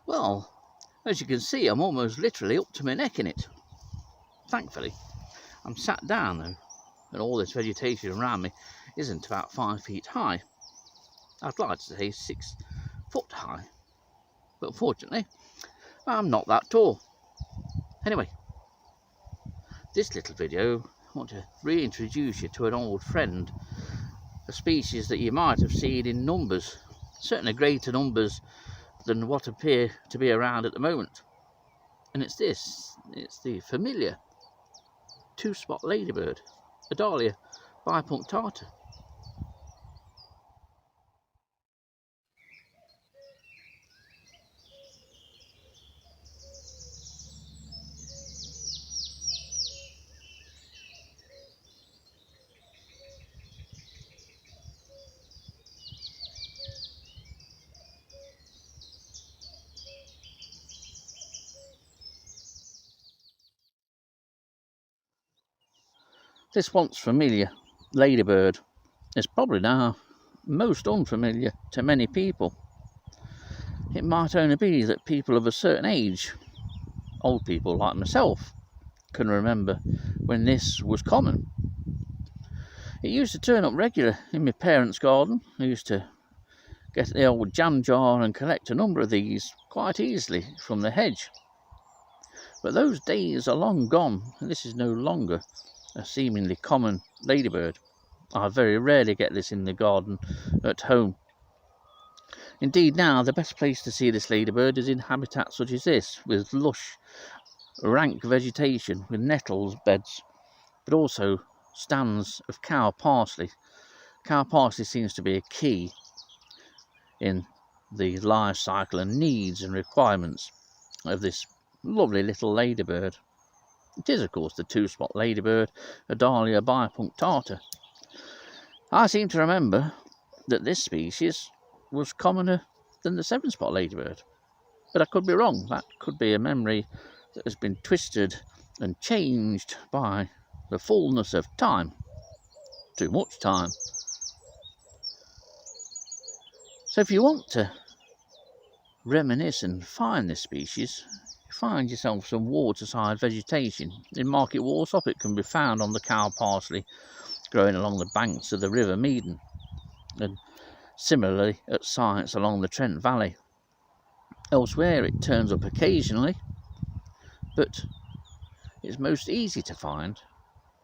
Well, as you can see, I'm almost literally up to my neck in it. Thankfully, I'm sat down though, and all this vegetation around me isn't about 5 feet high. I'd like to say 6 foot high, but fortunately, I'm not that tall. Anyway, this little video, I want to reintroduce you to an old friend, a species that you might have seen in numbers, certainly greater numbers than what appear to be around at the moment. And it's the familiar two-spot ladybird, Adalia bipunctata. This once familiar ladybird is probably now most unfamiliar to many people. It might only be that people of a certain age, old people like myself, can remember when this was common. It used to turn up regular in my parents' garden. I used to get the old jam jar and collect a number of these quite easily from the hedge. But those days are long gone, and this is no longer a seemingly common ladybird. I very rarely get this in the garden at home. Indeed, now the best place to see this ladybird is in habitats such as this, with lush, rank vegetation, with nettles beds, but also stands of cow parsley. Cow parsley seems to be a key in the life cycle and needs and requirements of this lovely little ladybird. It is, of course, the two-spot ladybird, Adalia bipunctata. I seem to remember that this species was commoner than the 7-spot ladybird, but I could be wrong. That could be a memory that has been twisted and changed by the fullness of time, too much time. So if you want to reminisce and find this species, find yourself some waterside vegetation. In Market Warsop it can be found on the cow parsley growing along the banks of the River Meaden, and similarly at sites along the Trent Valley. Elsewhere it turns up occasionally, but it's most easy to find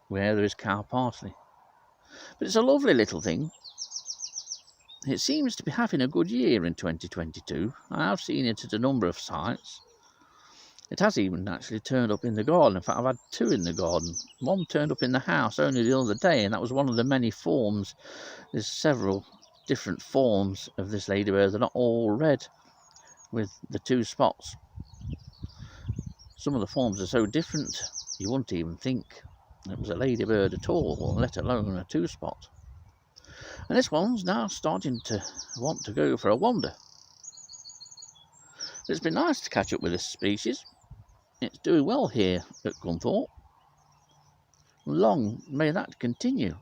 where there is cow parsley. But it's a lovely little thing. It seems to be having a good year in 2022. I have seen it at a number of sites. It has even actually turned up in the garden. In fact, I've had 2 in the garden. One turned up in the house only the other day, and that was one of the many forms. There's several different forms of this ladybird. They're not all red with the 2 spots. Some of the forms are so different you wouldn't even think it was a ladybird at all, let alone a 2-spot. And this one's now starting to want to go for a wander. It's been nice to catch up with this species. It's doing well here at Gunthorpe. Long may that continue.